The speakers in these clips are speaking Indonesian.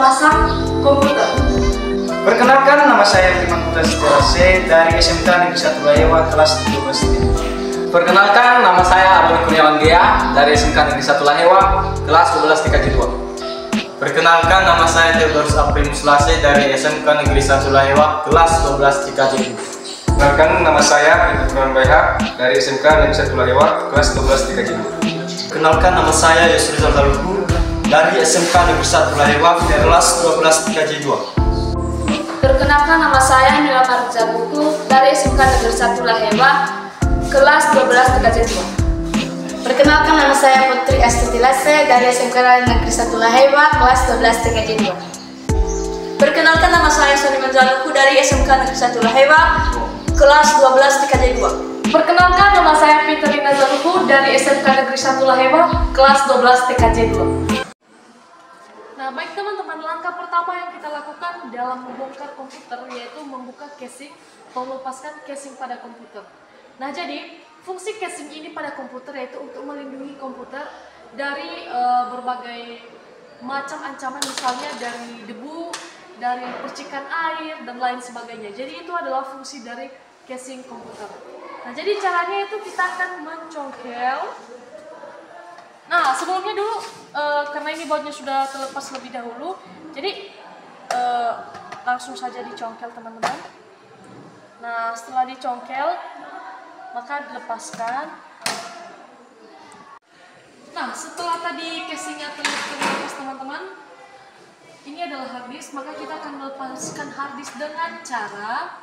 memasang komputer. Perkenalkan, nama saya Firman Putra Setiawan C dari SMK Negeri 1 Layewa kelas 12. Perkenalkan, nama saya Arun Kurniawan Gea dari SMK Negeri 1 Layewa kelas 12 TKJ 2. Perkenalkan, nama saya Theodorus Aprimus Lase dari SMK Negeri 1 Layewa kelas 12 TKJ 2. Perkenalkan, nama saya Ibnu BH dari SMK Negeri 1 Layewa kelas 12 TKJ 2. Perkenalkan, nama saya Yusri Zaldaluku dari SMK Negeri 1 Layewa kelas 12 TKJ 2. Perkenalkan, nama saya Mila Marza Buku dari SMK Negeri 1 Layewa kelas 12 TKJ 2. Perkenalkan, nama saya Putri Astuti Lase dari SMK Negeri 1 Layewa kelas 12 TKJ 2. Perkenalkan, nama saya Soni Manzaluku dari SMK Negeri 1 Layewa kelas 12 TKJ 2. Perkenalkan, nama saya Fitrina Zaluku dari SMK Negeri 1 Layewa kelas 12 TKJ 2. Nah, baik teman-teman, langkah pertama yang kita lakukan dalam membongkar komputer yaitu membuka casing atau melepaskan casing pada komputer. Nah, jadi fungsi casing ini pada komputer yaitu untuk melindungi komputer dari berbagai macam ancaman, misalnya dari debu, dari percikan air, dan lain sebagainya. Jadi itu adalah fungsi dari casing komputer. Nah, jadi caranya itu kita akan mencongkel. Nah, sebelumnya dulu, karena ini bautnya sudah terlepas lebih dahulu, jadi langsung saja dicongkel teman-teman. Nah, setelah dicongkel, maka dilepaskan. Nah, setelah tadi casingnya terlepas teman-teman, ini adalah hard disk, maka kita akan melepaskan hard disk dengan cara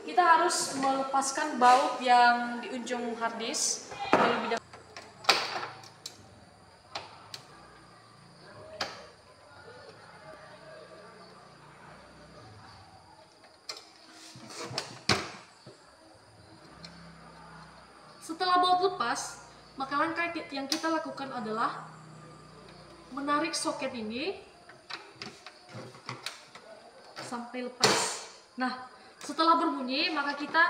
kita harus melepaskan baut yang di ujung hard disk terlebih dahulu. Setelah baut lepas, maka langkah yang kita lakukan adalah menarik soket ini sampai lepas. Nah, setelah berbunyi, maka kita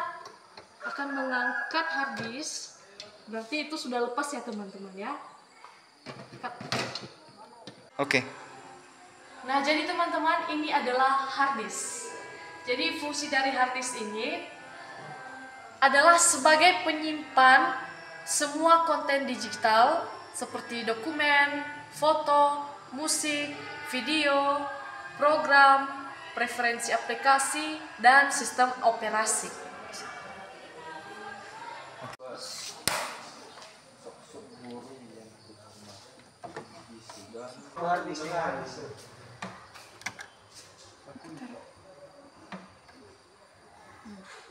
akan mengangkat hard disk. Berarti itu sudah lepas ya teman-teman ya. Oke. Nah, jadi teman-teman, ini adalah hard disk. Jadi fungsi dari hard disk ini adalah sebagai penyimpan semua konten digital seperti dokumen, foto, musik, video, program, preferensi aplikasi, dan sistem operasi.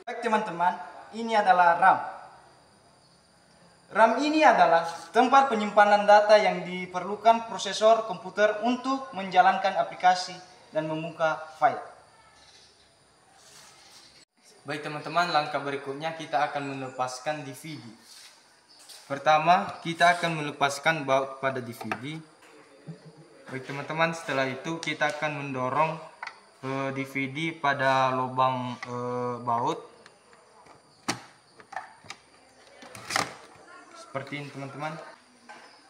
Baik teman-teman, ini adalah RAM. RAM ini adalah tempat penyimpanan data yang diperlukan prosesor komputer untuk menjalankan aplikasi dan membuka file. Baik teman-teman, langkah berikutnya kita akan melepaskan DVD. Pertama, kita akan melepaskan baut pada DVD. Baik teman-teman, setelah itu kita akan mendorong DVD pada lubang baut. Seperti ini teman-teman.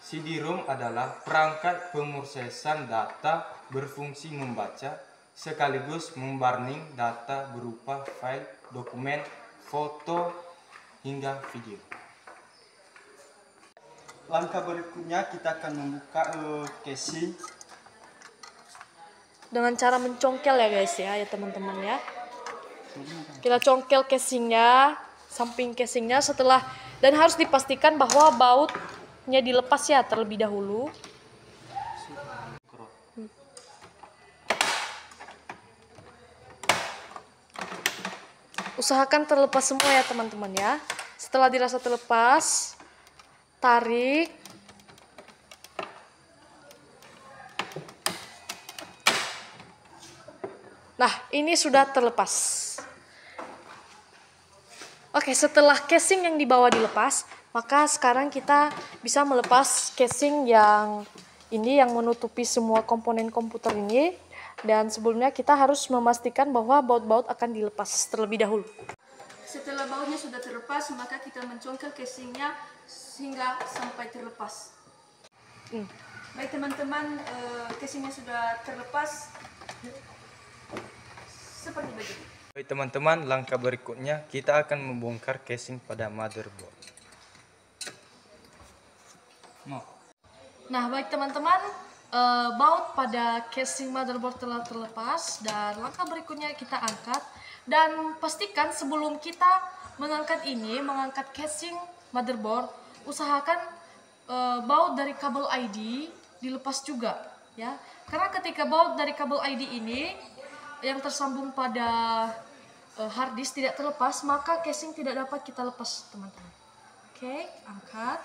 CD-ROM adalah perangkat pemrosesan data berfungsi membaca sekaligus membarning data berupa file, dokumen, foto, hingga video. Langkah berikutnya kita akan membuka casing Dengan cara mencongkel ya guys ya teman-teman ya. Kita congkel casingnya, samping casingnya setelah, dan harus dipastikan bahwa bautnya dilepas ya terlebih dahulu. Usahakan terlepas semua ya teman-teman ya. Setelah dirasa terlepas, tarik. Nah, ini sudah terlepas. Oke, setelah casing yang di bawah dilepas, maka sekarang kita bisa melepas casing yang ini yang menutupi semua komponen komputer ini. Dan sebelumnya kita harus memastikan bahwa baut-baut akan dilepas terlebih dahulu. Setelah bautnya sudah terlepas, maka kita mencongkel casingnya hingga sampai terlepas. Baik teman-teman, casingnya sudah terlepas. Seperti begitu. Baik teman-teman, langkah berikutnya kita akan membongkar casing pada motherboard. Nah, baik teman-teman, baut pada casing motherboard telah terlepas dan langkah berikutnya kita angkat. Dan pastikan sebelum kita mengangkat casing motherboard, usahakan baut dari kabel ID dilepas juga, ya. Karena ketika baut dari kabel ID ini yang tersambung pada hard disk tidak terlepas, maka casing tidak dapat kita lepas, teman-teman. Oke, angkat.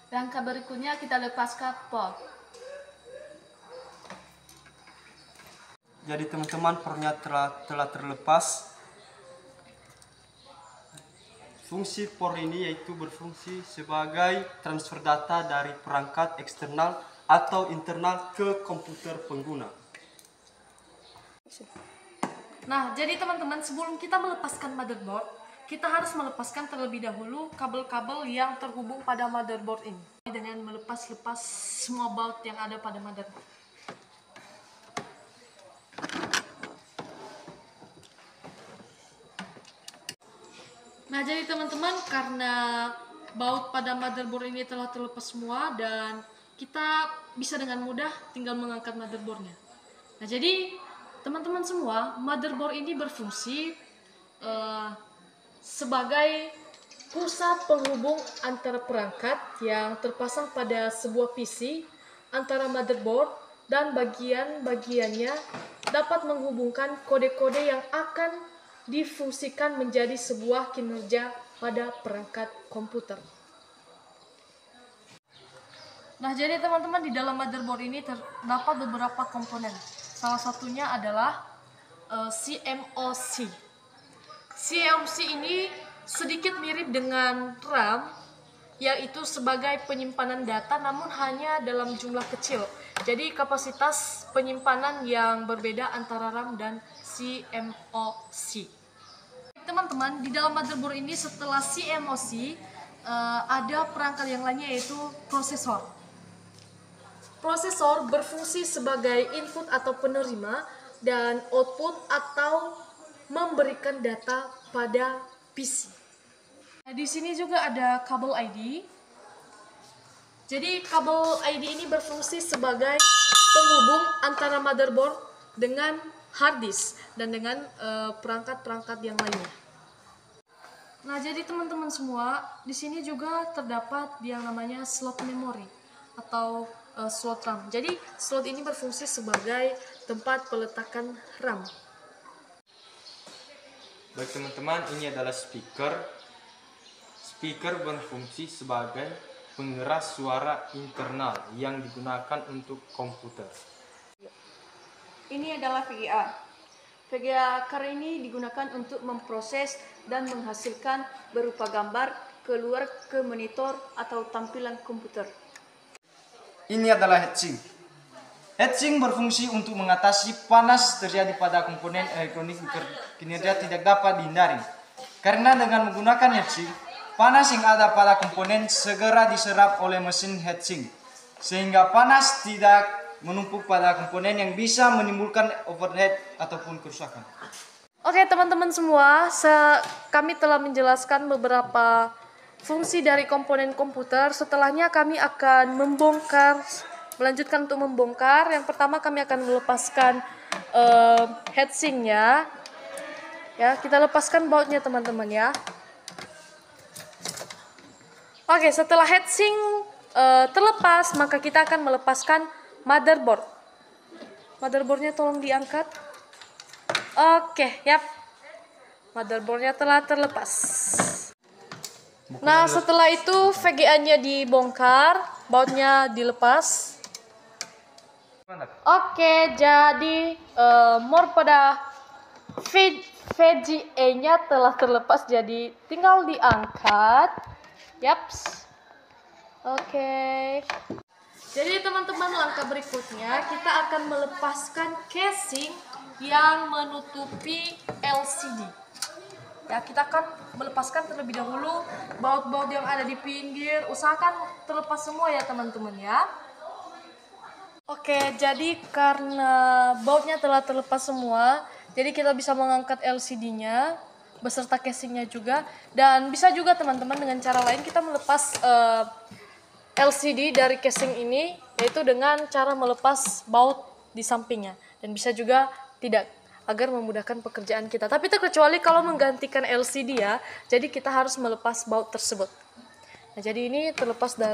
Langkah berikutnya kita lepaskan pot. Jadi teman-teman, pornya telah terlepas. Fungsi por ini yaitu berfungsi sebagai transfer data dari perangkat eksternal atau internal ke komputer pengguna. Nah, jadi teman-teman, sebelum kita melepaskan motherboard, kita harus melepaskan terlebih dahulu kabel-kabel yang terhubung pada motherboard ini dengan melepas-lepas semua baut yang ada pada motherboard. Nah, jadi teman-teman, karena baut pada motherboard ini telah terlepas semua dan kita bisa dengan mudah tinggal mengangkat motherboardnya. Nah, jadi teman-teman semua, motherboard ini berfungsi sebagai pusat penghubung antara perangkat yang terpasang pada sebuah PC antara motherboard dan bagian-bagiannya dapat menghubungkan kode-kode yang akan difungsikan menjadi sebuah kinerja pada perangkat komputer. Nah, jadi teman-teman, di dalam motherboard ini terdapat beberapa komponen. Salah satunya adalah CMOS. CMOS ini sedikit mirip dengan RAM, yaitu sebagai penyimpanan data namun hanya dalam jumlah kecil. Jadi kapasitas penyimpanan yang berbeda antara RAM dan CMOS. Teman-teman, di dalam motherboard ini setelah CMOS ada perangkat yang lainnya yaitu prosesor. Prosesor berfungsi sebagai input atau penerima dan output atau memberikan data pada PC. Nah, di sini juga ada kabel ID. Jadi kabel ID ini berfungsi sebagai penghubung antara motherboard dengan hard disk dan dengan perangkat-perangkat yang lainnya. Nah, jadi teman-teman semua, di sini juga terdapat yang namanya slot memori atau slot RAM. Jadi slot ini berfungsi sebagai tempat peletakan RAM. Baik teman-teman, ini adalah speaker. Speaker berfungsi sebagai pengeras suara internal yang digunakan untuk komputer. Ini adalah VGA. VGA card ini digunakan untuk memproses dan menghasilkan berupa gambar keluar ke monitor atau tampilan komputer. Ini adalah heatsink. Heatsink berfungsi untuk mengatasi panas terjadi pada komponen elektronik kinerja tidak dapat dihindari. Karena dengan menggunakan heatsink, panas yang ada pada komponen segera diserap oleh mesin heatsink, sehingga panas tidak menumpuk pada komponen yang bisa menimbulkan overheat ataupun kerusakan. Oke teman-teman semua, kami telah menjelaskan beberapa fungsi dari komponen komputer. Setelahnya kami akan melanjutkan untuk membongkar. Yang pertama kami akan melepaskan heatsinknya. Ya, kita lepaskan bautnya teman-teman ya. Oke, setelah heatsink terlepas, maka kita akan melepaskan motherboard. Motherboardnya tolong diangkat. Oke, yap. Motherboardnya telah terlepas. Nah, setelah itu VGA-nya dibongkar, bautnya dilepas. Oke, jadi more pada VGA-nya telah terlepas, jadi tinggal diangkat. Yaps. Oke. Jadi teman-teman, langkah berikutnya kita akan melepaskan casing yang menutupi LCD. Ya, kita akan melepaskan terlebih dahulu baut-baut yang ada di pinggir. Usahakan terlepas semua ya teman-teman ya. Oke, jadi karena bautnya telah terlepas semua, jadi kita bisa mengangkat LCD-nya beserta casingnya juga. Dan bisa juga teman-teman dengan cara lain kita melepas LCD dari casing ini, yaitu dengan cara melepas baut di sampingnya. Dan bisa juga tidak, agar memudahkan pekerjaan kita. Tapi terkecuali kalau menggantikan LCD ya, jadi kita harus melepas baut tersebut. Nah, jadi ini terlepas dari